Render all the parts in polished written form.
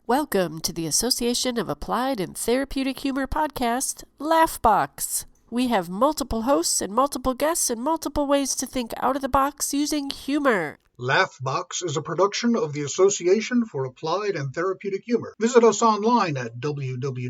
Welcome to the Association of Applied and Therapeutic Humor podcast, Laughbox. We have multiple hosts and multiple guests and multiple ways to think out of the box using humor. Laughbox is a production of the Association for Applied and Therapeutic Humor. Visit us online at www.aath.org.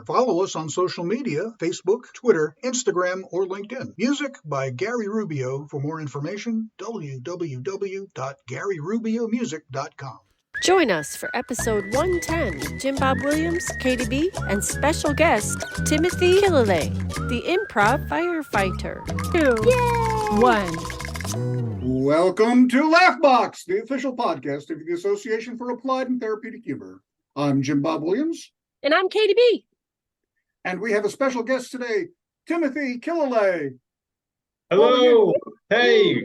Follow us on social media, Facebook, Twitter, Instagram, or LinkedIn. Music by Gary Rubio. For more information, www.garyrubiomusic.com. Join us for episode 110 with Jim Bob Williams, Katie B, and special guest Timothy Killilea, the Improv firefighter. 2, 1. Welcome to Laughbox, the official podcast of the Association for Applied and Therapeutic Humor. I'm Jim Bob Williams. And I'm Katie B. And we have a special guest today, Timothy Killilea. Hello. Hey,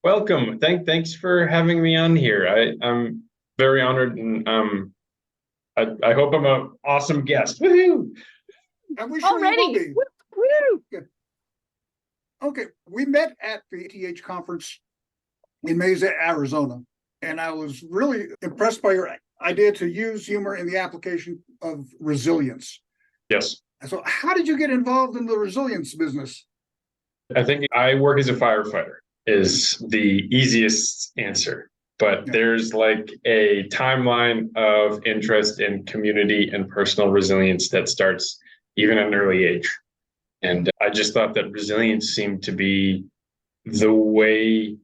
welcome. Thanks for having me on here. I'm very honored, and I hope I'm an awesome guest. Woohoo! And we sure Already. will be. Woo! Good. Okay, we met at the ATH conference in Mesa, Arizona, and I was really impressed by your idea to use humor in the application of resilience. Yes. So how did you get involved in the resilience business? I think I work as a firefighter is the easiest answer. But there's like a timeline of interest in community and personal resilience that starts even at an early age. And I just thought that resilience seemed to be the way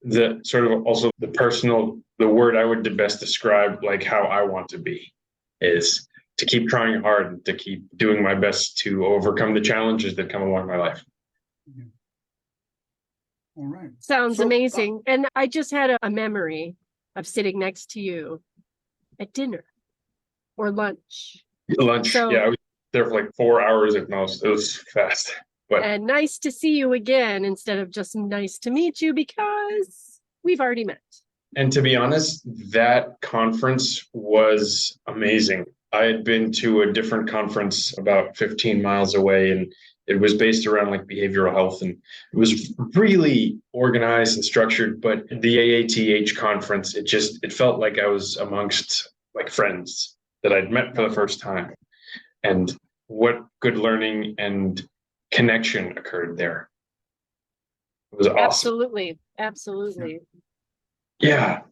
that sort of also the word I would best describe like how I want to be is to keep trying hard and to keep doing my best to overcome the challenges that come along my life. All right. Sounds amazing. And I just had a memory of sitting next to you at dinner or lunch. So, yeah, I was there for like 4 hours at most. It was fast. And nice to see you again instead of just nice to meet you because we've already met. And to be honest, that conference was amazing. I had been to a different conference about 15 miles away, and it was based around like behavioral health, and it was really organized and structured. But the AATH conference, it felt like I was amongst like friends that I'd met for the first time. And what good learning and connection occurred there. It was awesome. Absolutely. Yeah.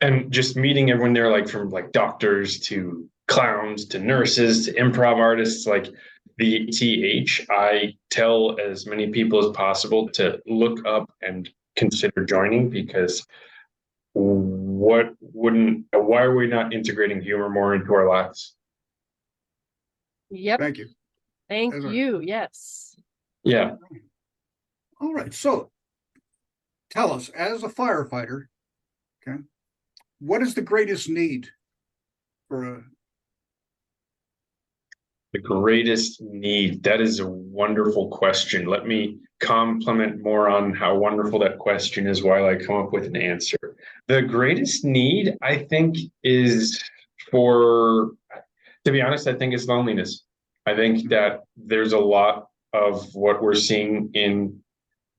And just meeting everyone there, like from like doctors to clowns to nurses to improv artists, like the ATH, I tell as many people as possible to look up and consider joining, because why are we not integrating humor more into our lives? Yep. Thank you. Thank you. Yes. Yeah. All right. So tell us, as a firefighter, okay, what is the greatest need for The greatest need? That is a wonderful question. Let me compliment more on how wonderful that question is while I come up with an answer. The greatest need, I think, is to be honest, I think it's loneliness. I think that there's a lot of what we're seeing in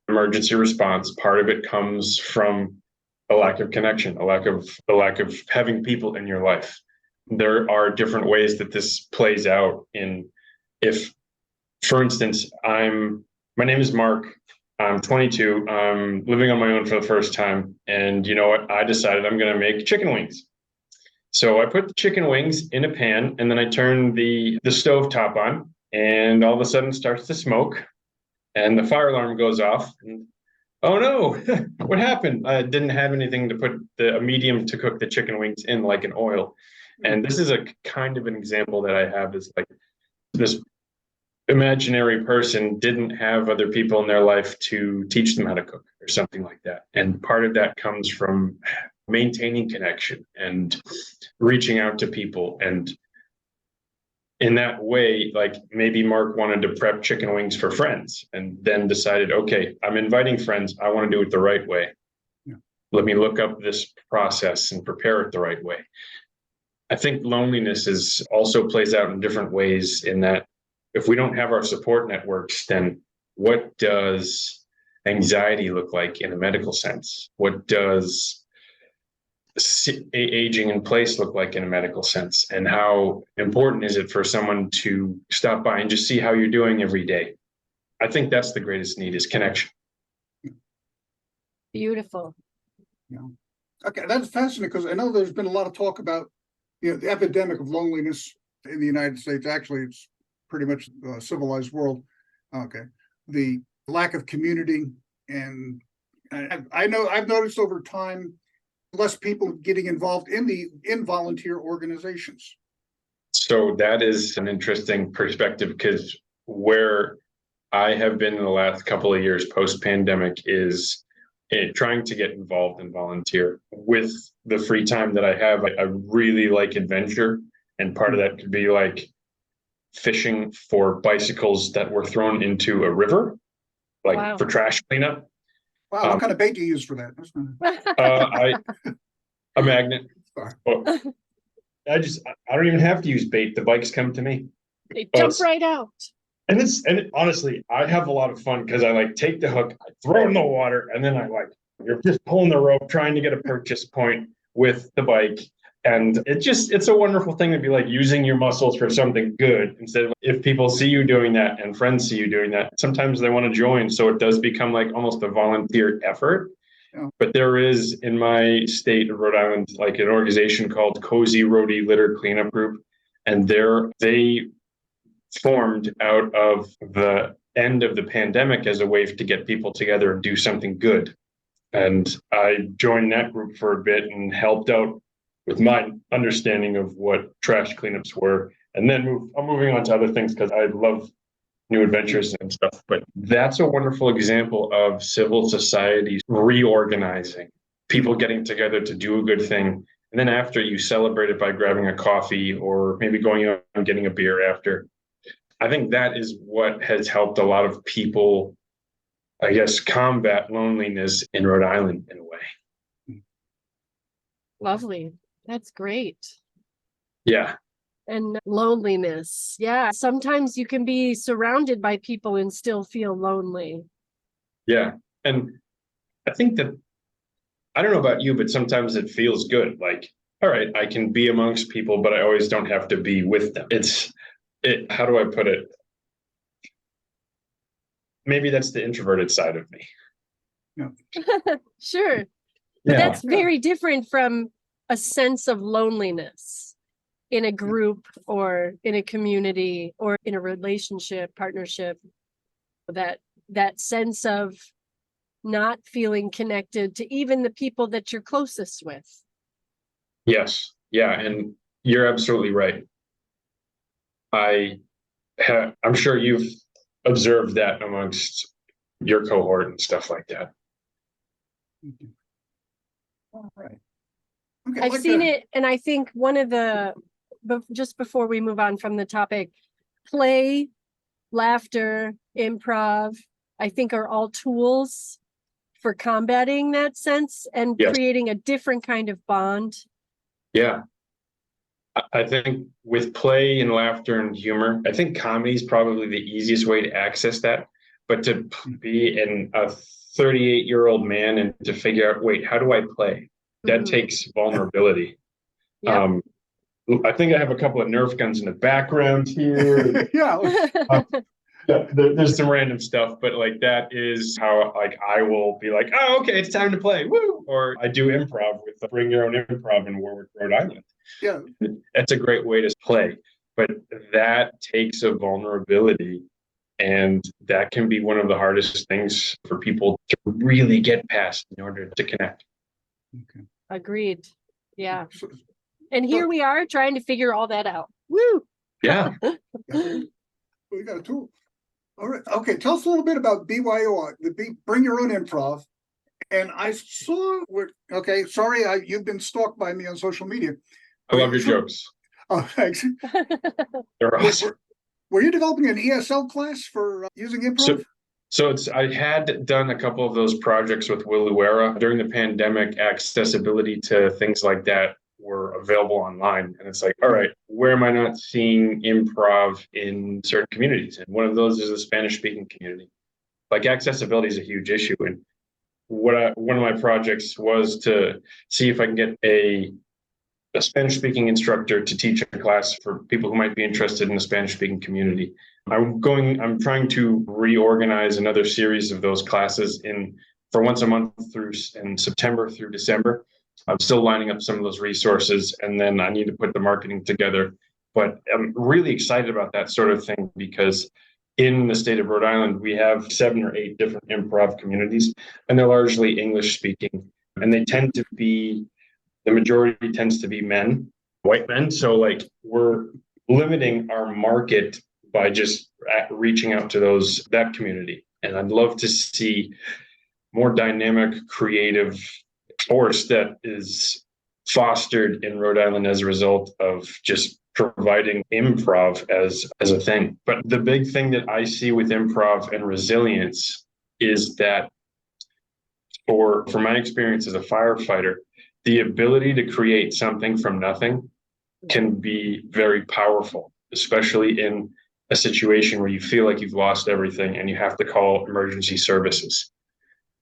emergency response. Part of it comes from a lack of connection, a lack of having people in your life. There are different ways that this plays out if, for instance, my name is Mark, I'm 22, I'm living on my own for the first time. And you know what? I decided I'm going to make chicken wings. So I put the chicken wings in a pan, and then I turn the stove top on, and all of a sudden it starts to smoke, and the fire alarm goes off. And, oh no, what happened? I didn't have anything to put a medium to cook the chicken wings in, like an oil. And this is a kind of an example that I have, is like this imaginary person didn't have other people in their life to teach them how to cook or something like that. And part of that comes from maintaining connection and reaching out to people. And in that way, like maybe Mark wanted to prep chicken wings for friends and then decided, okay, I'm inviting friends. I want to do it the right way. Yeah. Let me look up this process and prepare it the right way. I think loneliness also plays out in different ways, in that if we don't have our support networks, then what does anxiety look like in a medical sense? What does aging in place look like in a medical sense? And how important is it for someone to stop by and just see how you're doing every day? I think that's the greatest need, is connection. Beautiful. Yeah. Okay, that's fascinating, because I know there's been a lot of talk about, the epidemic of loneliness in the United States. Actually, it's pretty much a civilized world. Okay, the lack of community, and I know I've noticed over time less people getting involved in volunteer organizations. So that is an interesting perspective, because where I have been in the last couple of years post-pandemic is trying to get involved and volunteer. With the free time that I have, I really like adventure. And part of that could be like fishing for bicycles that were thrown into a river, like for trash cleanup. Wow, what kind of bait do you use for that? A magnet. I don't even have to use bait. The bikes come to me. They jump right out. And honestly, I have a lot of fun, because I take the hook, I throw it in the water, and then you're just pulling the rope, trying to get a purchase point with the bike. And it's a wonderful thing to be using your muscles for something good, instead of, if people see you doing that and friends see you doing that, sometimes they want to join. So it does become almost a volunteer effort. Yeah. But there is, in my state of Rhode Island, an organization called Cozy Roadie Litter Cleanup Group. And they formed out of the end of the pandemic as a way to get people together and do something good. And I joined that group for a bit and helped out with my understanding of what trash cleanups were. And then I'm moving on to other things, because I love new adventures and stuff. But that's a wonderful example of civil society reorganizing, people getting together to do a good thing. And then after, you celebrate it by grabbing a coffee or maybe going out and getting a beer after. I think that is what has helped a lot of people, I guess, combat loneliness in Rhode Island in a way. Lovely. That's great. Yeah. And loneliness. Yeah. Sometimes you can be surrounded by people and still feel lonely. Yeah. And I think that, I don't know about you, but sometimes it feels good. All right, I can be amongst people, but I always don't have to be with them. How do I put it? Maybe that's the introverted side of me. Yeah. Sure. But that's very different from a sense of loneliness in a group or in a community or in a relationship, partnership. That sense of not feeling connected to even the people that you're closest with. Yes. Yeah. And you're absolutely right. I'm sure you've observed that amongst your cohort and stuff like that. All right. Okay, I've seen it, and I think just before we move on from the topic, play, laughter, improv, I think are all tools for combating that sense and creating a different kind of bond. Yeah. I think with play and laughter and humor, I think comedy is probably the easiest way to access that. But to be a 38-year-old man and to figure out, wait, how do I play? That takes vulnerability. Yep. I think I have a couple of Nerf guns in the background here. There's some random stuff, but that is how I will be oh, okay, it's time to play. Woo! Or I do improv with Bring Your Own Improv in Warwick, Rhode Island. Yeah. That's a great way to play, but that takes a vulnerability, and that can be one of the hardest things for people to really get past in order to connect. Okay. Agreed. Yeah. And here we are trying to figure all that out. Woo! Yeah. We got a tool. All right. Okay. Tell us a little bit about BYO, Bring Your Own Improv. And I saw, sorry, you've been stalked by me on social media. I love your jokes. Oh, thanks. They're awesome. Were you developing an ESL class for using improv? So I had done a couple of those projects with Killilea. During the pandemic, accessibility to things like that were available online. And it's all right, where am I not seeing improv in certain communities? And one of those is the Spanish-speaking community. Accessibility is a huge issue. And one of my projects was to see if I can get a Spanish-speaking instructor to teach a class for people who might be interested in the Spanish-speaking community. I'm trying to reorganize another series of those classes for once a month in September through December. I'm still lining up some of those resources, and then I need to put the marketing together. But I'm really excited about that sort of thing because in the state of Rhode Island, we have 7 or 8 different improv communities, and they're largely English speaking. And the majority tends to be men, white men. So like we're limiting our market by just reaching out to that community. And I'd love to see more dynamic, creative force that is fostered in Rhode Island as a result of just providing improv as a thing. But the big thing that I see with improv and resilience is that for my experience as a firefighter, the ability to create something from nothing can be very powerful, especially in a situation where you feel like you've lost everything and you have to call emergency services.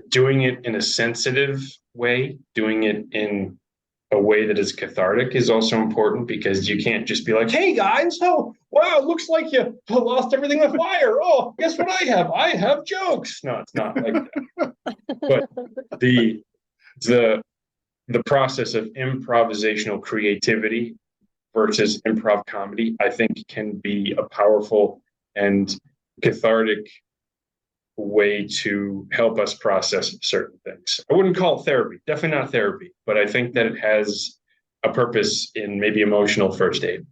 Doing it in a sensitive way, doing it in a way that is cathartic is also important, because you can't just be like, hey guys, oh wow, it looks like you lost everything with fire. Oh, guess what I have? I have jokes. No, it's not like that. But the process of improvisational creativity versus improv comedy, I think, can be a powerful and cathartic way to help us process certain things. I wouldn't call it therapy, definitely not therapy, but I think that it has a purpose in maybe emotional first aid.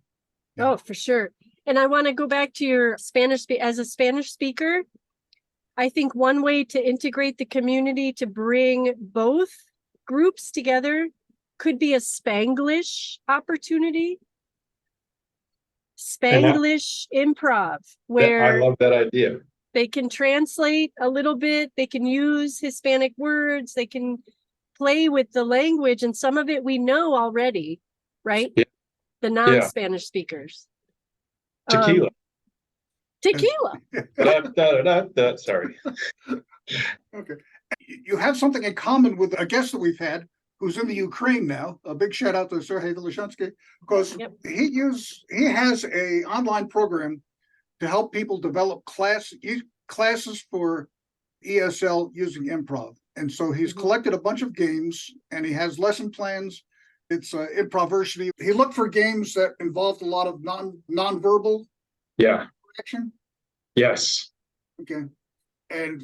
Oh, for sure. And I want to go back to your Spanish, as a Spanish speaker, I think one way to integrate the community to bring both groups together could be a Spanglish opportunity. Spanglish improv, where I love that idea. They can translate a little bit. They can use Hispanic words. They can play with the language. And some of it we know already, right? Yeah. The non-Spanish speakers. Tequila. Tequila. Sorry. Okay. You have something in common with a guest that we've had who's in the Ukraine now. A big shout out to Sergei Velishansky, because he has a online program to help people develop classes for ESL using improv. And so he's collected a bunch of games and he has lesson plans. It's Improversity. He looked for games that involved a lot of nonverbal action. Yes. Okay. And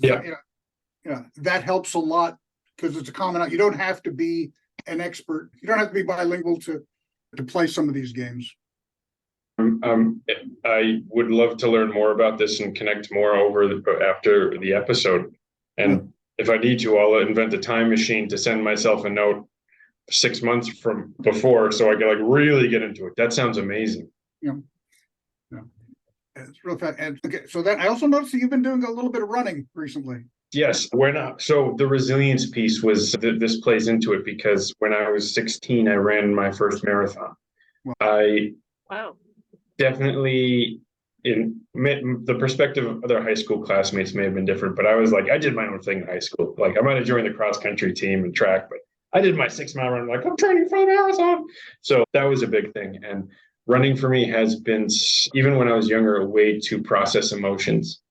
that helps a lot because it's a common. You don't have to be an expert. You don't have to be bilingual to play some of these games. I would love to learn more about this and connect more after the episode. And if I need to, I'll invent a time machine to send myself a note 6 months from before, so I can like really get into it. That sounds amazing. Yeah. It's real fun. And okay, so then I also noticed that you've been doing a little bit of running recently. Yes, so the resilience piece was this plays into it, because when I was 16, I ran my first marathon. Wow. Definitely, in the perspective of other high school classmates may have been different, but I was like, I did my own thing in high school. Like I might have joined the cross country team and track, but I did my 6-mile run. Like I'm training for the marathon. So that was a big thing. And running for me has been, even when I was younger, a way to process emotions.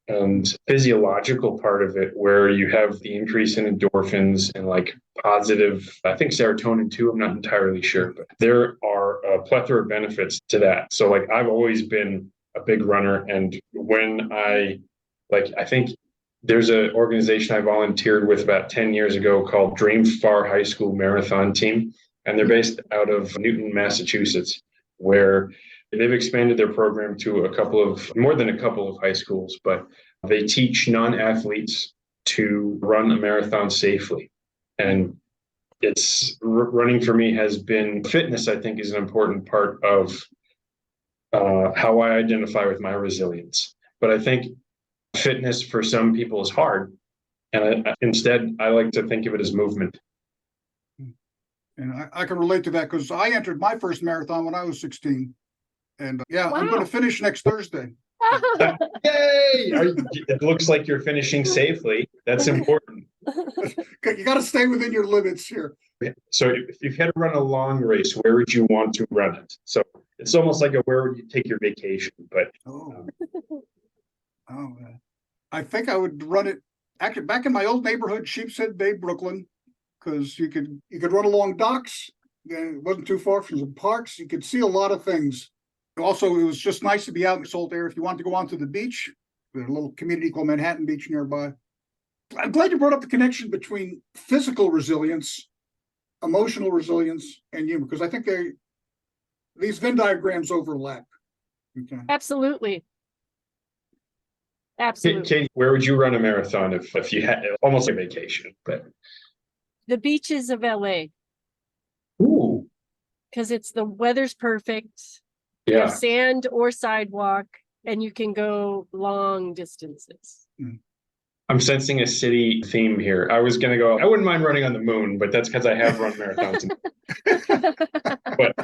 And physiological part of it, where you have the increase in endorphins and like positive, I think serotonin too, I'm not entirely sure, but there are a plethora of benefits to that. So like I've always been a big runner. And when I think there's an organization I volunteered with about 10 years ago called Dream Far High School Marathon Team. And they're based out of Newton, Massachusetts, where they've expanded their program to more than a couple of high schools, but they teach non-athletes to run a marathon safely. And running for me has been, fitness, I think, is an important part of how I identify with my resilience. But I think fitness for some people is hard. And instead, I like to think of it as movement. And I can relate to that because I entered my first marathon when I was 16. And I'm going to finish next Thursday. Yay! It looks like you're finishing safely. That's important. You got to stay within your limits here. So if you had to run a long race, where would you want to run it? So it's almost like where would you take your vacation? But I think I would run it actually back in my old neighborhood, Sheepshead Bay, Brooklyn, because you could run along docks. It wasn't too far from some parks. You could see a lot of things. Also, it was just nice to be out in the salt air. If you wanted to go onto the beach, there's a little community called Manhattan Beach nearby. I'm glad you brought up the connection between physical resilience, emotional resilience, and humor, because I think these Venn diagrams overlap. Okay. Absolutely. Absolutely. Katie, where would you run a marathon if you had almost a vacation? But the beaches of LA. Ooh. Because the weather's perfect. Yeah. You have sand or sidewalk, and you can go long distances. I'm sensing a city theme here. I was going to go, I wouldn't mind running on the moon, but that's because I have run marathons. But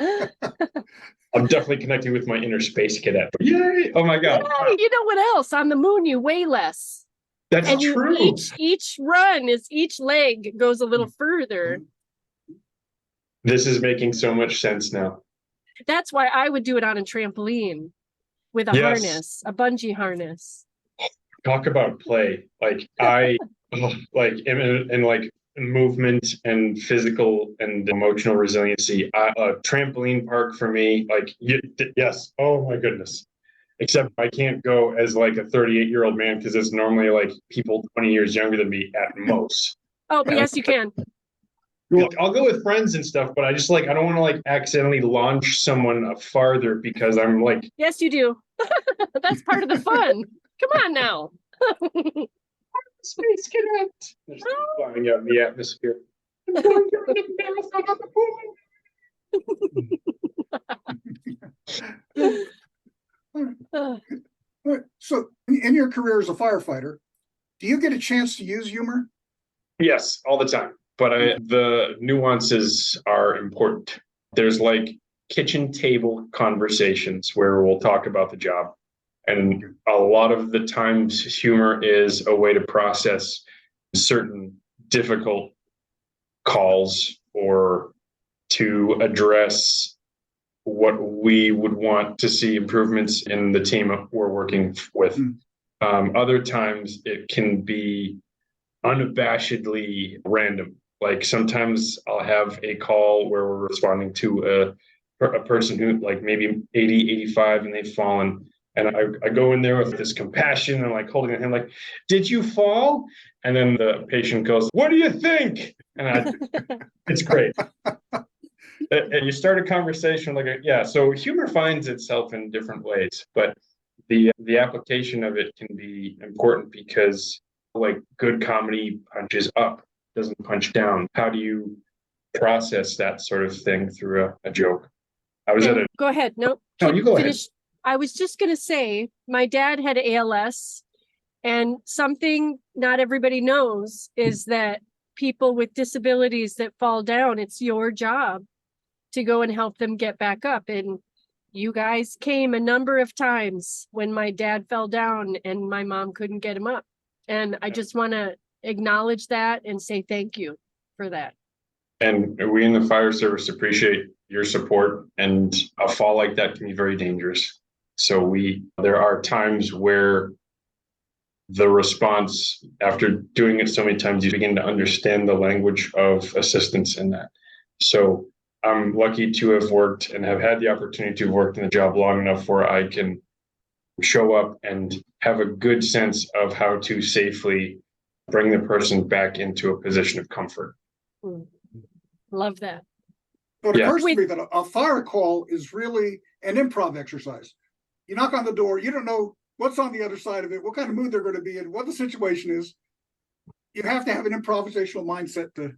I'm definitely connecting with my inner space cadet. Yay! Oh my God. Yeah, you know what else? On the moon, you weigh less. That's and true. Each run each leg goes a little further. This is making so much sense now. That's why I would do it on a trampoline with a harness, a bungee harness. Talk about play. Like in movement and physical and emotional resiliency. A trampoline park for me, yes. Oh my goodness. Except I can't go as like a 38-year-old man because it's normally like people 20 years younger than me at most. Oh, but yes, you can. I'll go with friends and stuff, but I just I don't want to accidentally launch someone farther because I'm like. Yes, you do. That's part of the fun. Come on now. Space cadet. There's flying out in the atmosphere. I'm going to run a marathon on the moon. So, in your career as a firefighter, do you get a chance to use humor? Yes, all the time. But the nuances are important. There's kitchen table conversations where we'll talk about the job. And a lot of the times humor is a way to process certain difficult calls or to address what we would want to see improvements in the team we're working with. Other times it can be unabashedly random. Sometimes I'll have a call where we're responding to a person who maybe 80, 85 and they've fallen. And I go in there with this compassion and holding their hand, did you fall? And then the patient goes, what do you think? And it's great. And you start a conversation so humor finds itself in different ways, but the application of it can be important because good comedy punches up, doesn't punch down. How do you process that sort of thing through a joke? Go ahead. Nope. No, you go ahead. I was just going to say, my dad had ALS, and something not everybody knows is that people with disabilities that fall down, it's your job to go and help them get back up. And you guys came a number of times when my dad fell down and my mom couldn't get him up. And I just want to acknowledge that and say thank you for that. And we in the fire service appreciate your support, and a fall like that can be very dangerous. So there are times where the response, after doing it so many times, you begin to understand the language of assistance in that. So I'm lucky to have worked and have had the opportunity to have worked in the job long enough where I can show up and have a good sense of how to safely bring the person back into a position of comfort. Love that. So it occurs to me that a fire call is really an improv exercise. You knock on the door, you don't know what's on the other side of it, what kind of mood they're going to be in, what the situation is. You have to have an improvisational mindset to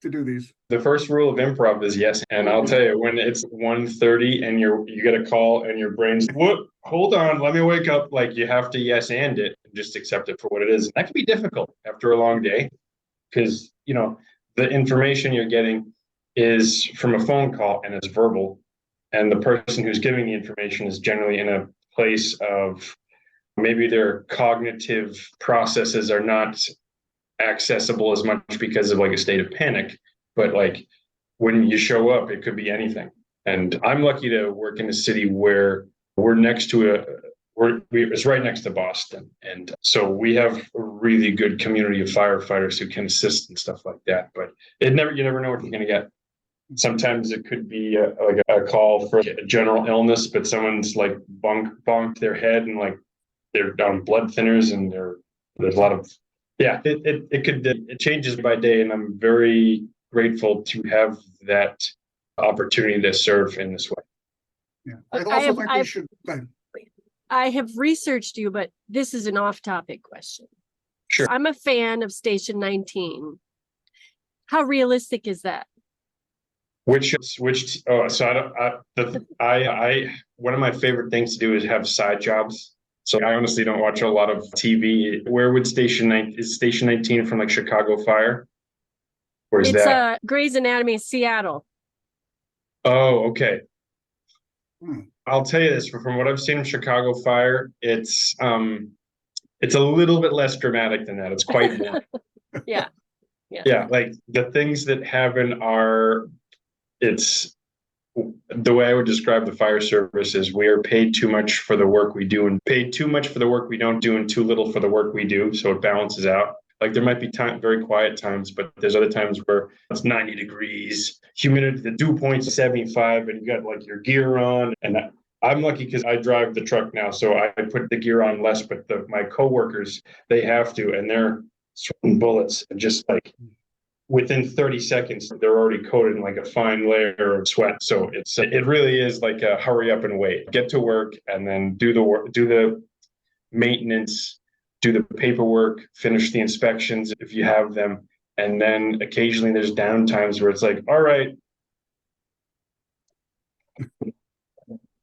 do these. The first rule of improv is yes. And I'll tell you, when it's 1:30 and you get a call and your brain's, what? Hold on, let me wake up. You have to yes and it and just accept it for what it is. And that can be difficult after a long day because, the information you're getting is from a phone call and it's verbal. And the person who's giving the information is generally in a place of maybe their cognitive processes are not accessible as much because of like a state of panic. But like when you show up, it could be anything. And I'm lucky to work in a city where we're next to it's right next to Boston. And so we have a really good community of firefighters who can assist and stuff like that. But you never know what you're going to get. Sometimes it could be like a call for a general illness, but someone's like bonked their head and like they're on blood thinners, and there's a lot of, it changes by day. And I'm very grateful to have that opportunity to serve in this way. Yeah. I also think we should. I have researched you, but this is an off-topic question. Sure. I'm a fan of Station 19. How realistic is that? One of my favorite things to do is have side jobs. So I honestly don't watch a lot of TV. Where would Station 19 from like Chicago Fire? Where's that? It's Grey's Anatomy, Seattle. Oh, okay. I'll tell you this, from what I've seen in Chicago Fire, it's a little bit less dramatic than that. It's quite boring. Yeah. Like the things that happen it's the way I would describe the fire service is we are paid too much for the work we do and paid too much for the work we don't do and too little for the work we do. So it balances out. Like there might be very quiet times, but there's other times where it's 90 degrees, humidity, the dew point's 75, and you got like your gear on. And I'm lucky because I drive the truck now, so I put the gear on less, but my coworkers, they have to, and they're sweating bullets and just like within 30 seconds, they're already coated in like a fine layer of sweat. So it really is like a hurry up and wait, get to work and then do the work, do the maintenance, do the paperwork, finish the inspections if you have them. And then occasionally there's down times where it's like, all right,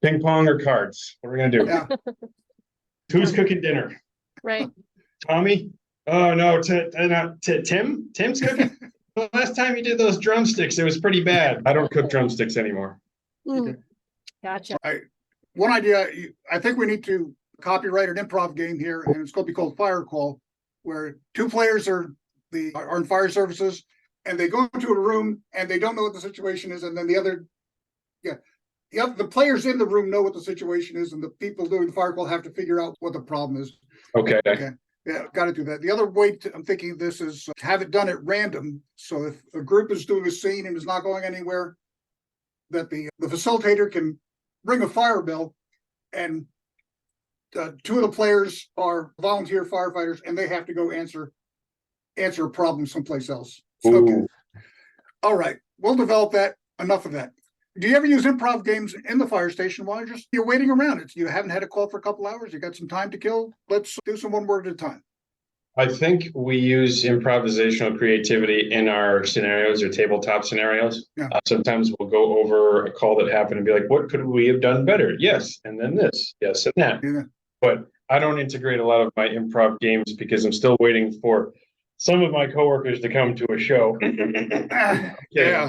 ping pong or cards? What are we going to do? Yeah. Who's cooking dinner? Right. Tommy? Oh, no, Tim? Tim's cooking? The last time you did those drumsticks, it was pretty bad. I don't cook drumsticks anymore. Okay. Gotcha. One idea, I think we need to copyright an improv game here, and it's going to be called Fire Call, where two players are in fire services, and they go into a room and they don't know what the situation is, and then the players in the room know what the situation is, and the people doing the fire call have to figure out what the problem is. Okay. Yeah, got to do that. The other way I'm thinking of this is have it done at random. So if a group is doing a scene and is not going anywhere, that the facilitator can ring a fire bell, and two of the players are volunteer firefighters, and they have to go answer a problem someplace else. Okay. All right, we'll develop that. Enough of that. Do you ever use improv games in the fire station while you're waiting around? You haven't had a call for a couple hours. You got some time to kill. Let's do some one word at a time. I think we use improvisational creativity in our scenarios or tabletop scenarios. Yeah. Sometimes we'll go over a call that happened and be like, what could we have done better? Yes. And then this. Yes. And that. Yeah. But I don't integrate a lot of my improv games because I'm still waiting for some of my coworkers to come to a show. Yeah.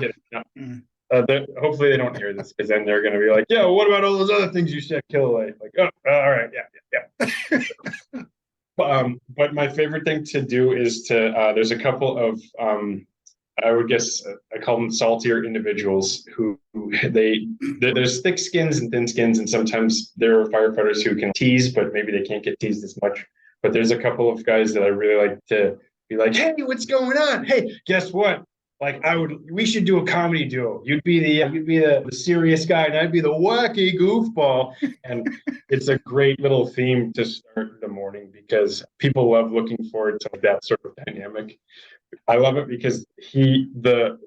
Hopefully they don't hear this, because then they're going to be like, yeah, well, what about all those other things you said, Killilea? Like, oh, all right. Yeah. But my favorite thing to do is there's a couple of, I would guess I call them saltier individuals who there's thick skins and thin skins. And sometimes there are firefighters who can tease, but maybe they can't get teased as much. But there's a couple of guys that I really like to be like, hey, what's going on? Hey, guess what? Like we should do a comedy duo. You'd be the serious guy, and I'd be the wacky goofball. And it's a great little theme to start the morning, because people love looking forward to that sort of dynamic. I love it because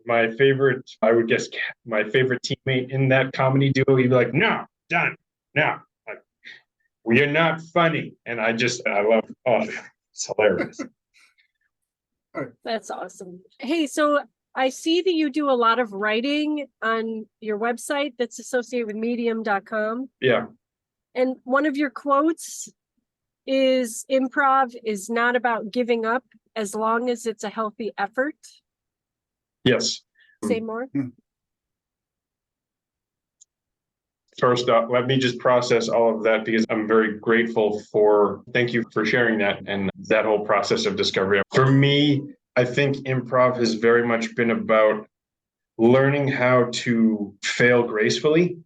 my favorite teammate in that comedy duo, he'd be like, no, done, no, we are not funny. And I love, it's hilarious. That's awesome. Hey, so I see that you do a lot of writing on your website that's associated with medium.com. Yeah. And one of your quotes is, improv is not about giving up as long as it's a healthy effort. Yes. Say more. First off, let me just process all of that because I'm very grateful thank you for sharing that and that whole process of discovery. For me, I think improv has very much been about learning how to fail gracefully.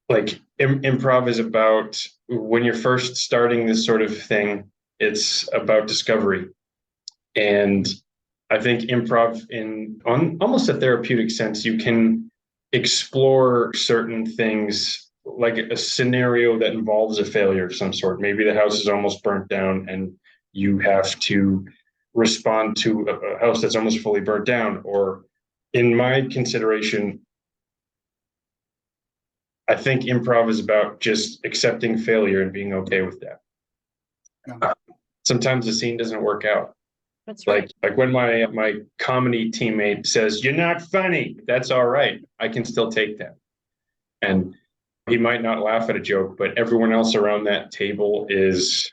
Like improv is about when you're first starting this sort of thing, it's about discovery. And I think improv on almost a therapeutic sense, you can explore certain things like a scenario that involves a failure of some sort. Maybe the house is almost burnt down and you have to respond to a house that's almost fully burnt down. Or in my consideration, I think improv is about just accepting failure and being okay with that. Sometimes the scene doesn't work out. That's right. Like when my comedy teammate says, "You're not funny," that's all right. I can still take that. And he might not laugh at a joke, but everyone else around that table is,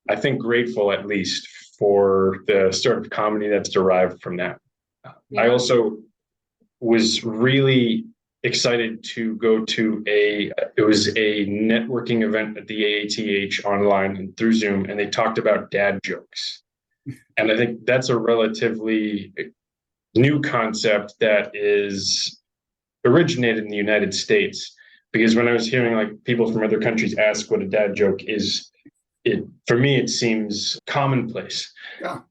I think, grateful at least for the sort of comedy that's derived from that. Yeah. I also was really excited to go to it was a networking event at the AATH online and through Zoom, and they talked about dad jokes. And I think that's a relatively new concept that is originated in the United States. Because when I was hearing like people from other countries ask what a dad joke is, for me, it seems commonplace. Yeah.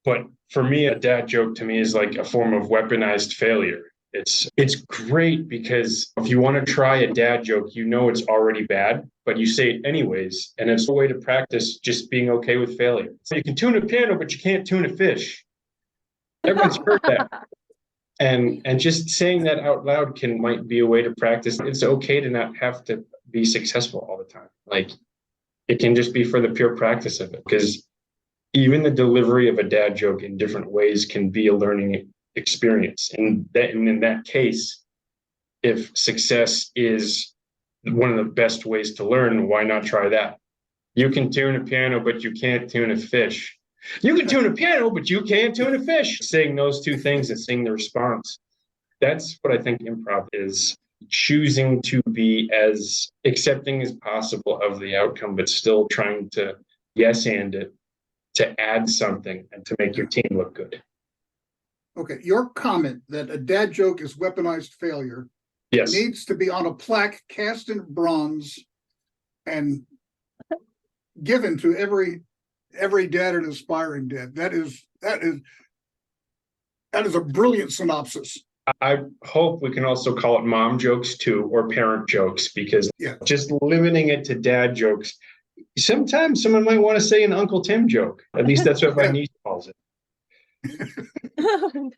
But for me, a dad joke to me is like a form of weaponized failure. It's great because if you want to try a dad joke, you know it's already bad, but you say it anyways. And it's a way to practice just being okay with failure. So you can tune a piano, but you can't tune a fish. Everyone's heard that. And just saying that out loud might be a way to practice. It's okay to not have to be successful all the time. Like it can just be for the pure practice of it. Because even the delivery of a dad joke in different ways can be a learning experience. And in that case, if success is one of the best ways to learn, why not try that? You can tune a piano, but you can't tune a fish. You can tune a piano, but you can't tune a fish. Saying those two things and seeing the response. That's what I think improv is. Choosing to be as accepting as possible of the outcome, but still trying to yes and it to add something and to make your team look good. Okay, your comment that a dad joke is weaponized failure needs to be on a plaque cast in bronze and given to every dad and aspiring dad. That is a brilliant synopsis. I hope we can also call it mom jokes too, or parent jokes, because just limiting it to dad jokes, sometimes someone might want to say an Uncle Tim joke. At least that's what my niece calls it.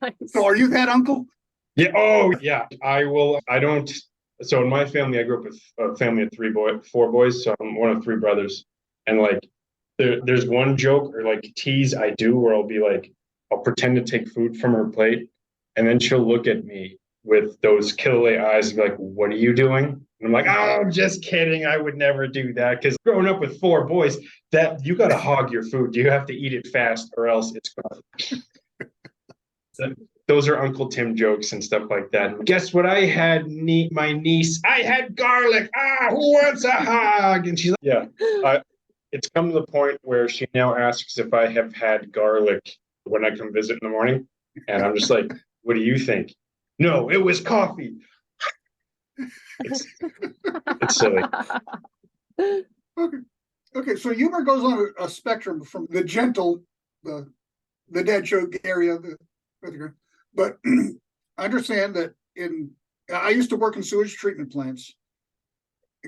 Nice. So are you that uncle? Yeah. Oh, yeah. I will. I don't. So in my family, I grew up with a family of four boys. So I'm one of three brothers. And like, there's one joke or like tease I do where I'll be like, I'll pretend to take food from her plate. And then she'll look at me with those Killilea eyes and be like, "What are you doing?" And I'm like, "Oh, I'm just kidding. I would never do that." Because growing up with four boys, that you got to hog your food. You have to eat it fast or else it's gone. Those are Uncle Tim jokes and stuff like that. And guess what? I had my niece. I had garlic. Who wants a hug? And she's like, yeah. It's come to the point where she now asks if I have had garlic when I come visit in the morning. And I'm just like, what do you think? No, it was coffee. It's silly. Okay. So humor goes on a spectrum from the gentle, the dad joke area, but I understand that I used to work in sewage treatment plants.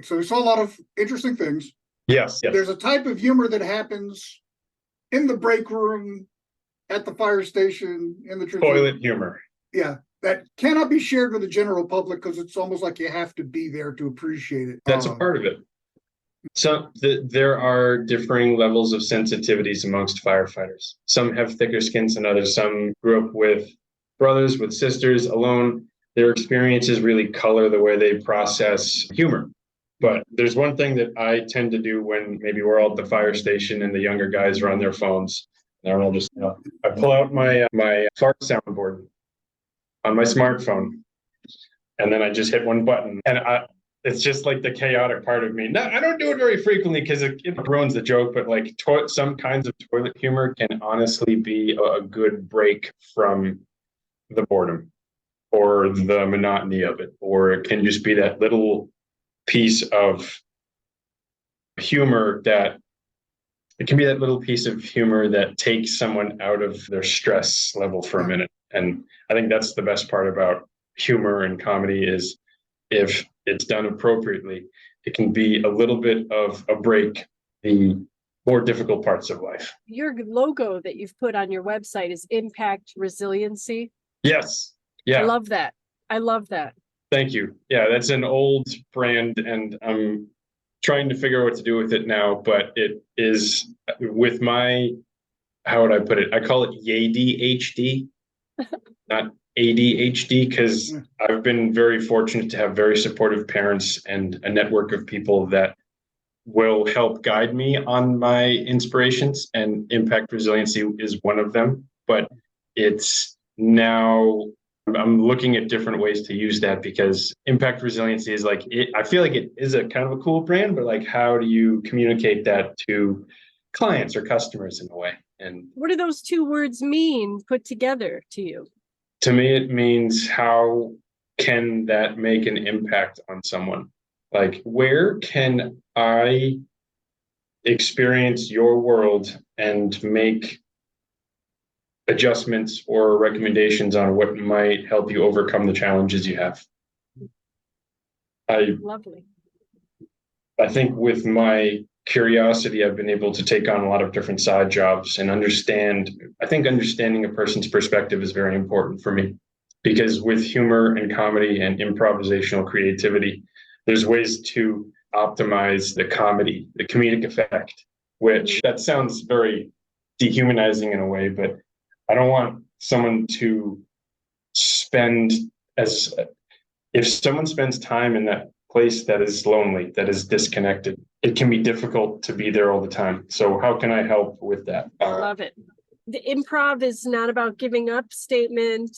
So we saw a lot of interesting things. Yes. There's a type of humor that happens in the break room, at the fire station, in the toilet humor. Yeah, that cannot be shared with the general public because it's almost like you have to be there to appreciate it. That's a part of it. So there are differing levels of sensitivities amongst firefighters. Some have thicker skins than others. Some grew up with brothers, with sisters, alone. Their experiences really color the way they process humor. But there's one thing that I tend to do when maybe we're all at the fire station and the younger guys are on their phones. And I'll just, I pull out my fart soundboard on my smartphone. and then I just hit one button, and it's just like the chaotic part of me. No, I don't do it very frequently because it ruins the joke, but like some kinds of toilet humor can honestly be a good break from the boredom or the monotony of it, or it can just be that little piece of humor that takes someone out of their stress level for a minute. And I think that's the best part about humor and comedy is if it's done appropriately, it can be a little bit of a break the more difficult parts of life. Your logo that you've put on your website is Impact Resiliency. Yes. Yeah. I love that. I love that. Thank you. Yeah, that's an old brand, and I'm trying to figure out what to do with it now, but it is with my, how would I put it? I call it YADHD, not ADHD, because I've been very fortunate to have very supportive parents and a network of people that will help guide me on my inspirations, and Impact Resiliency is one of them. But it's now I'm looking at different ways to use that, because Impact Resiliency is like, I feel like it is a kind of a cool brand, but like, how do you communicate that to clients or customers in a way? And what do those two words mean put together to you? To me, it means how can that make an impact on someone? Like, where can I experience your world and make adjustments or recommendations on what might help you overcome the challenges you have? Lovely. I think with my curiosity, I've been able to take on a lot of different side jobs and understanding a person's perspective is very important for me, because with humor and comedy and improvisational creativity, there's ways to optimize the comedy, the comedic effect, which that sounds very dehumanizing in a way, but I don't want someone to if someone spends time in that place that is lonely, that is disconnected, it can be difficult to be there all the time. So how can I help with that? Love it. The improv is not about giving up statement.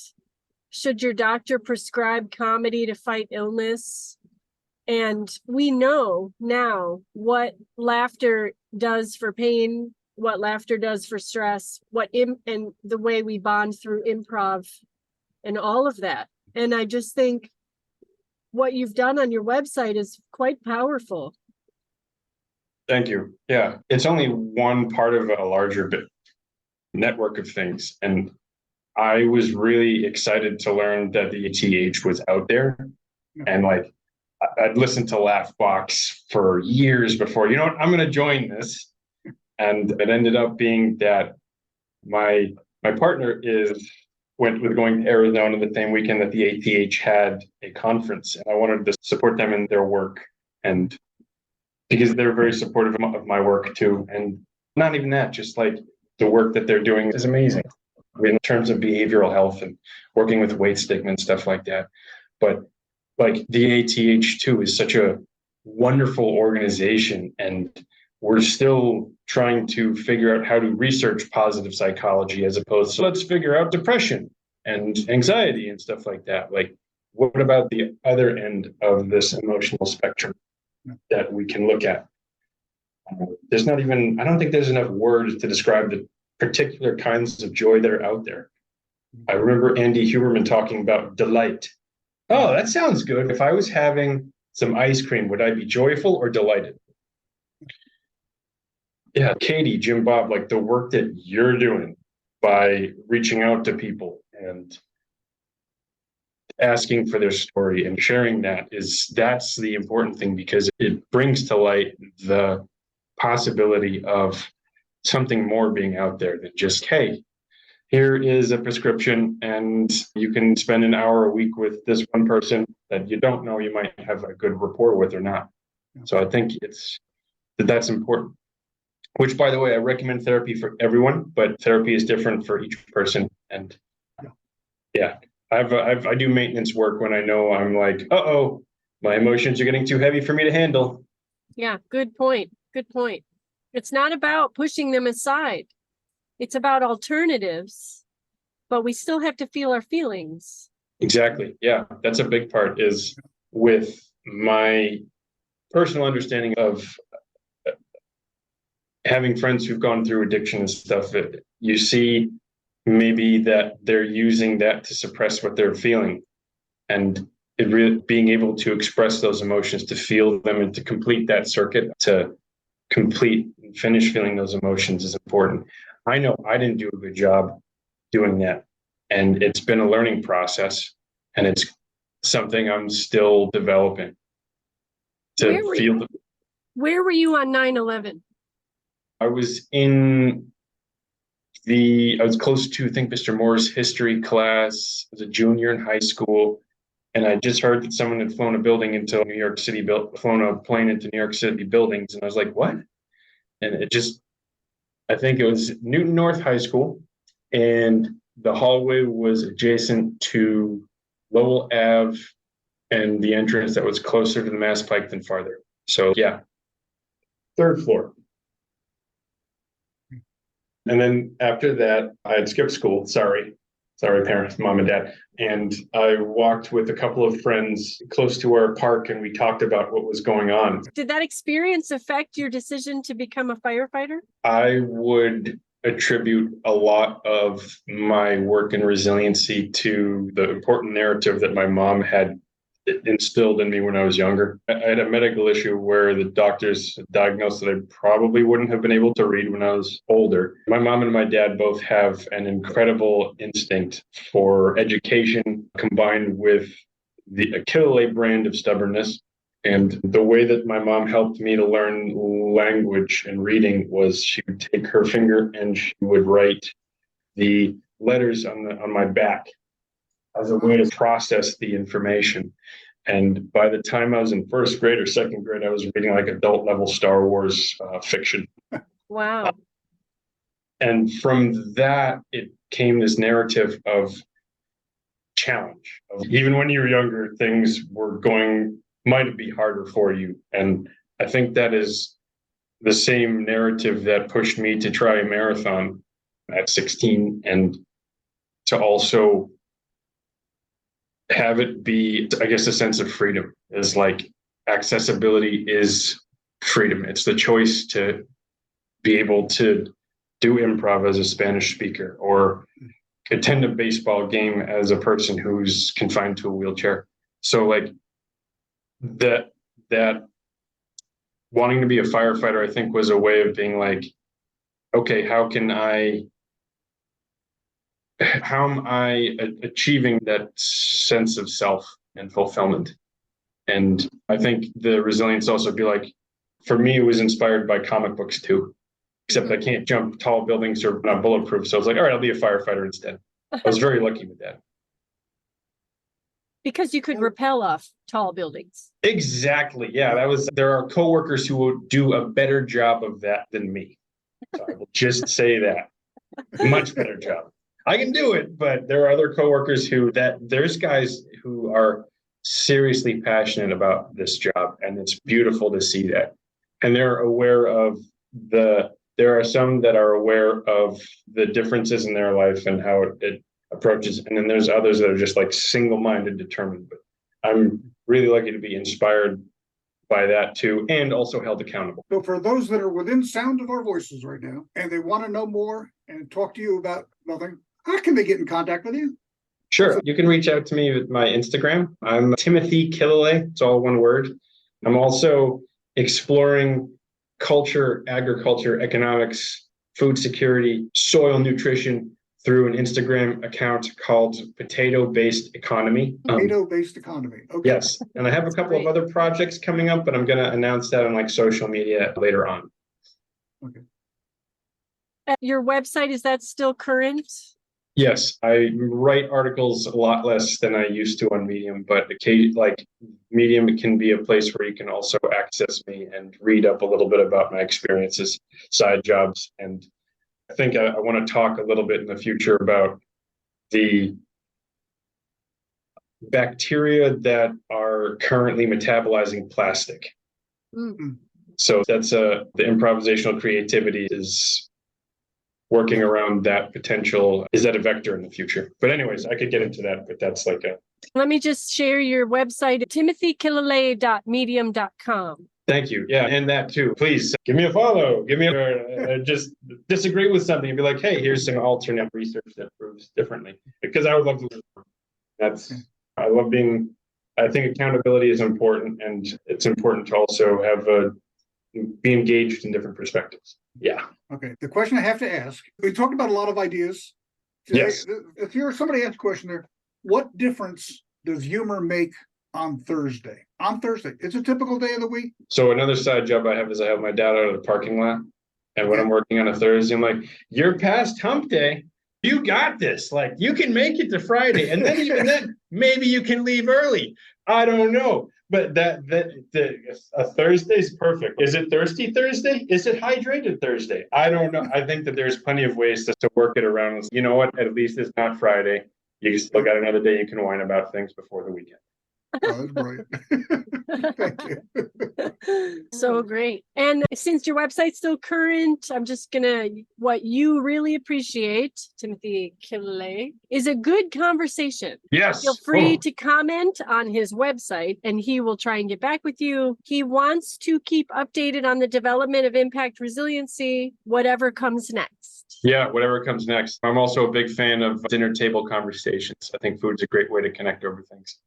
Should your doctor prescribe comedy to fight illness? And we know now what laughter does for pain, what laughter does for stress, and the way we bond through improv and all of that. And I just think what you've done on your website is quite powerful. Thank you. Yeah, it's only one part of a larger network of things. And I was really excited to learn that the ATH was out there. And like, I'd listened to Laughbox for years before, you know what, I'm going to join this. And it ended up being that my partner went with going to Arizona the same weekend that the ATH had a conference, and I wanted to support them in their work, and because they're very supportive of my work too. And not even that, just like the work that they're doing is amazing in terms of behavioral health and working with weight stigma and stuff like that. But like the ATH too is such a wonderful organization, and we're still trying to figure out how to research positive psychology as opposed to let's figure out depression and anxiety and stuff like that. Like, what about the other end of this emotional spectrum that we can look at? I don't think there's enough words to describe the particular kinds of joy that are out there. I remember Andy Huberman talking about delight. Oh, that sounds good. If I was having some ice cream, would I be joyful or delighted? Yeah, Katie, Jim Bob, like the work that you're doing by reaching out to people and asking for their story and sharing that's the important thing, because it brings to light the possibility of something more being out there than just, hey, here is a prescription and you can spend an hour a week with this one person that you don't know you might have a good rapport with or not. So I think that's important. Which, by the way, I recommend therapy for everyone, but therapy is different for each person. And yeah, I do maintenance work when I know I'm like, my emotions are getting too heavy for me to handle. Yeah, good point. Good point. It's not about pushing them aside. It's about alternatives, but we still have to feel our feelings. Exactly. Yeah. That's a big part is with my personal understanding of having friends who've gone through addiction and stuff, you see maybe that they're using that to suppress what they're feeling. And it really being able to express those emotions, to feel them and to complete that circuit, to complete and finish feeling those emotions is important. I know I didn't do a good job doing that. And it's been a learning process, and it's something I'm still developing to feel. Where were you on 9/11? I was I was close to, I think, Mr. Moore's history class as a junior in high school. And I just heard that someone had flown a building into New York City, flown a plane into New York City buildings. And I was like, what? And I think it was Newton North High School. And the hallway was adjacent to Lowell Ave and the entrance that was closer to the Mass Pike than farther. So yeah, third floor. And then after that, I had skipped school. Sorry, parents, mom and dad. And I walked with a couple of friends close to our park, and we talked about what was going on. Did that experience affect your decision to become a firefighter? I would attribute a lot of my work and resiliency to the important narrative that my mom had instilled in me when I was younger. I had a medical issue where the doctors diagnosed that I probably wouldn't have been able to read when I was older. My mom and my dad both have an incredible instinct for education combined with the Killilea brand of stubbornness. And the way that my mom helped me to learn language and reading was she would take her finger and she would write the letters on my back as a way to process the information. And by the time I was in first grade or second grade, I was reading like adult level Star Wars fiction. Wow. And from that, it came this narrative of challenge. Even when you were younger, things might be harder for you. And I think that is the same narrative that pushed me to try a marathon at 16 and to also have it be, I guess, a sense of freedom is like accessibility is freedom. It's the choice to be able to do improv as a Spanish speaker or attend a baseball game as a person who's confined to a wheelchair. So like that wanting to be a firefighter, I think, was a way of being like, okay, how am I achieving that sense of self and fulfillment? And I think the resilience also be like, for me, it was inspired by comic books too, except I can't jump tall buildings or not bulletproof. So I was like, all right, I'll be a firefighter instead. I was very lucky with that. Because you could rappel off tall buildings. Exactly. Yeah, there are coworkers who will do a better job of that than me. So I will just say that. Much better job. I can do it, but there are other coworkers there's guys who are seriously passionate about this job, and it's beautiful to see that. And they're aware of there are some that are aware of the differences in their life and how it approaches. And then there's others that are just like single-minded, determined. But I'm really lucky to be inspired by that too, and also held accountable. So for those that are within sound of our voices right now, and they want to know more and talk to you about nothing, how can they get in contact with you? Sure. You can reach out to me with my Instagram. I'm Timothy Killilea. It's all one word. I'm also exploring culture, agriculture, economics, food security, soil nutrition through an Instagram account called Potato-Based Economy. Potato-Based Economy. Okay. Yes. And I have a couple of other projects coming up, but I'm going to announce that on like social media later on. Okay. Your website, is that still current? Yes, I write articles a lot less than I used to on Medium, but Medium can be a place where you can also access me and read up a little bit about my experiences, side jobs. And I think I want to talk a little bit in the future about the bacteria that are currently metabolizing plastic. Mm-hmm. So that's the improvisational creativity is working around that potential. Is that a vector in the future? But anyways, I could get into that, but that's like a... Let me just share your website, timothykillilea.medium.com. Thank you. Yeah, and that too. Please give me a follow. Give me just disagree with something and be like, hey, here's some alternate research that proves differently. Because I would love to learn more. I love being, I think accountability is important, and it's important to also have be engaged in different perspectives. Yeah. Okay. The question I have to ask, we talked about a lot of ideas. Today, Yes. If you're somebody asked a question there, what difference does humor make on Thursday? On Thursday, it's a typical day of the week. So another side job I have is I have my dad out of the parking lot. And when I'm working on a Thursday, I'm like, you're past hump day. You got this. Like, you can make it to Friday. And then even then, maybe you can leave early. I don't know. But a Thursday's perfect. Is it Thirsty Thursday? Is it Hydrated Thursday? I don't know. I think that there's plenty of ways to work it around. You know what? At least it's not Friday. You still got another day you can whine about things before the weekend. Oh, that's brilliant. Thank you. So great. And since your website's still current, I'm just gonna, what you really appreciate, Timothy Killilea, is a good conversation. Yes. Feel free to comment on his website and he will try and get back with you. He wants to keep updated on the development of impact resiliency, whatever comes next. Yeah, whatever comes next. I'm also a big fan of dinner table conversations. I think food's a great way to connect over things.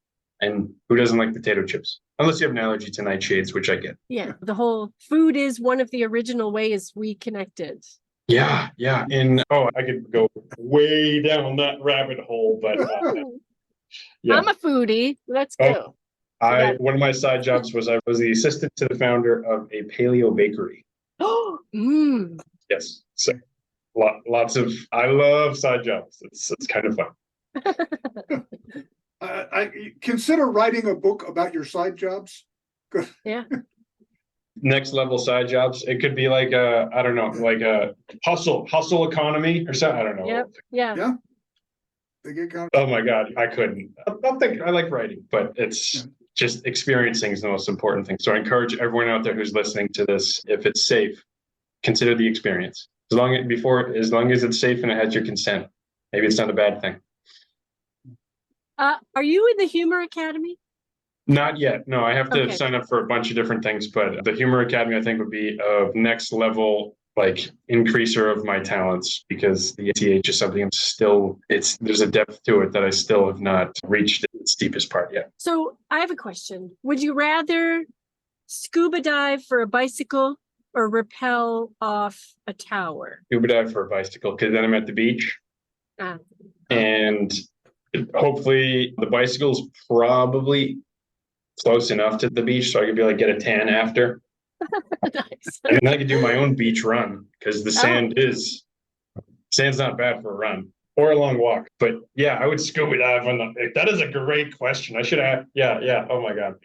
And who doesn't like potato chips? Unless you have an allergy to nightshades, which I get. Yeah, the whole food is one of the original ways we connected. Yeah. And I could go way down that rabbit hole, but yeah. I'm a foodie. Let's go. One of my side jobs was I was the assistant to the founder of a Paleo bakery. Oh, Yes. So lots of, I love side jobs. It's kind of fun. I consider writing a book about your side jobs. Yeah. Next level side jobs. It could be like a hustle economy or something. I don't know. Yep. Yeah. They get kind Oh my God, I couldn't. I like writing, but it's just experiencing is the most important thing. So I encourage everyone out there who's listening to this, if it's safe, consider the experience. As long as it's safe and it has your consent, maybe it's not a bad thing. Are you in the Humor Academy? Not yet. No, I have to sign up for a bunch of different things, but the Humor Academy, I think, would be a next level, like, increaser of my talents, because the ATH is something there's a depth to it that I still have not reached its deepest part yet. So I have a question. Would you rather scuba dive for a bicycle or rappel off a tower? Scuba dive for a bicycle, because then I'm at the beach. And hopefully the bicycle's probably close enough to the beach so I could get a tan after. Nice. And then I could do my own beach run, because the sand's not bad for a run or a long walk. But yeah, I would scuba dive that is a great question. I should have. Yeah. Oh my God.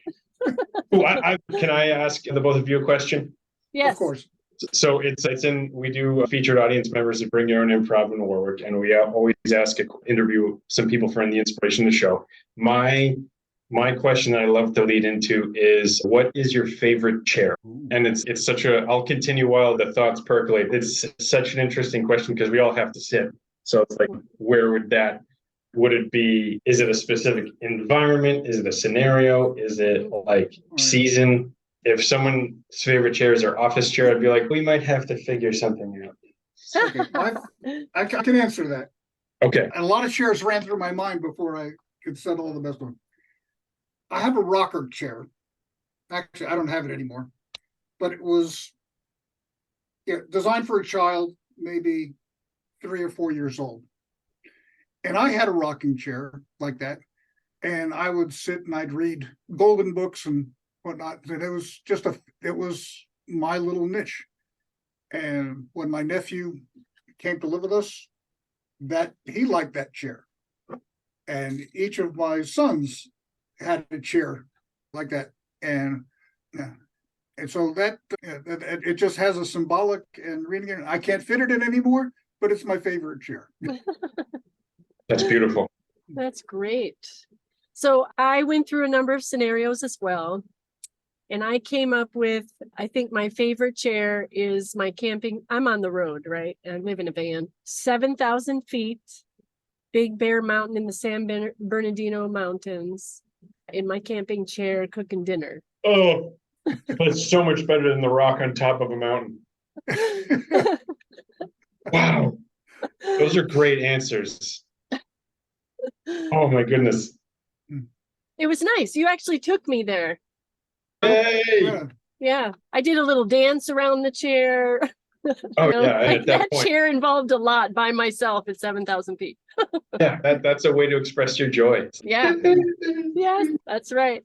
Can I ask the both of you a question? Yes. Of course. So we do featured audience members that bring your own improv in Warwick, and we always interview some people from the inspiration of the show. My question that I love to lead into is, what is your favorite chair? And it's I'll continue while the thoughts percolate. It's such an interesting question because we all have to sit. So it's like, where would it be? Is it a specific environment? Is it a scenario? Is it like season? If someone's favorite chair is their office chair, I'd be like, we might have to figure something out. Okay, I can answer that. Okay. And a lot of chairs ran through my mind before I could settle on the best one. I have a rocker chair. Actually, I don't have it anymore, but it was designed for a child, maybe 3 or 4 years old. And I had a rocking chair like that. And I would sit and I'd read golden books and whatnot. And it was my little niche. And when my nephew came to live with us, he liked that chair. And each of my sons had a chair like that. And so that it just has a symbolic and reading it. I can't fit it in anymore, but it's my favorite chair. That's beautiful. That's great. So I went through a number of scenarios as well. And I came up with, I think my favorite chair is my camping. I'm on the road, right? And I live in a van, 7,000 feet, Big Bear Mountain in the San Bernardino Mountains, in my camping chair, cooking dinner. Oh, that's so much better than the rock on top of a mountain. Wow. Those are great answers. Oh my goodness. It was nice. You actually took me there. Hey. Yeah. I did a little dance around the chair. Oh, You know, yeah. like At that that point, chair involved a lot by myself at 7,000 feet. yeah, that's a way to express your joy. Yeah. Yes, that's right.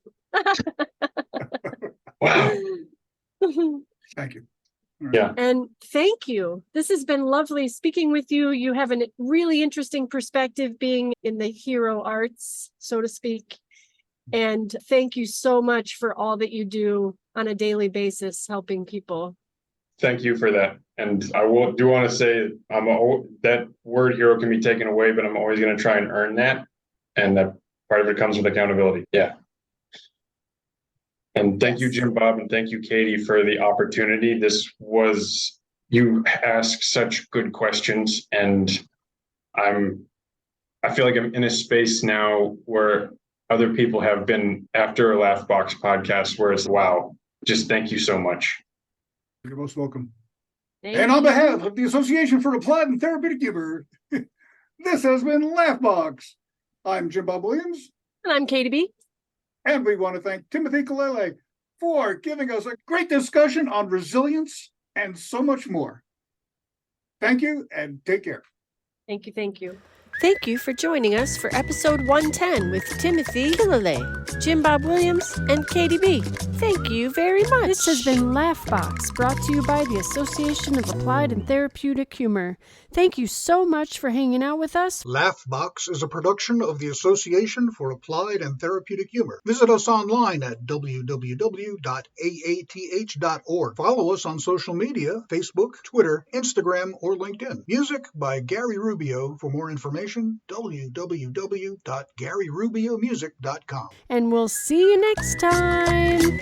Wow. Thank you. Yeah. And thank you. This has been lovely speaking with you. You have a really interesting perspective being in the hero arts, so to speak. And thank you so much for all that you do on a daily basis, helping people. Thank you for that. And I do want to say that word hero can be taken away, but I'm always going to try and earn that. And that part of it comes with accountability. Yeah. And thank you, Jim Bob, and thank you, Katie, for the opportunity. You ask such good questions, and I feel like I'm in a space now where other people have been after a Laughbox podcast where it's, wow, just thank you so much. You're most welcome. Thank And on you. behalf of the Association for Applied and Therapeutic Humor, this has been Laughbox. I'm Jim Bob Williams. And I'm Katie B. And we want to thank Timothy Killilea for giving us a great discussion on resilience and so much more. Thank you and take care. Thank you. Thank you. Thank you for joining us for episode 110 with Timothy Killilea, Jim Bob Williams, and Katie B. Thank you very much. This has been Laughbox, brought to you by the Association of Applied and Therapeutic Humor. Thank you so much for hanging out with us. Laughbox is a production of the Association for Applied and Therapeutic Humor. Visit us online at www.aath.org. Follow us on social media, Facebook, Twitter, Instagram, or LinkedIn. Music by Gary Rubio. For more information, www.GaryRubiomusic.com. And we'll see you next time.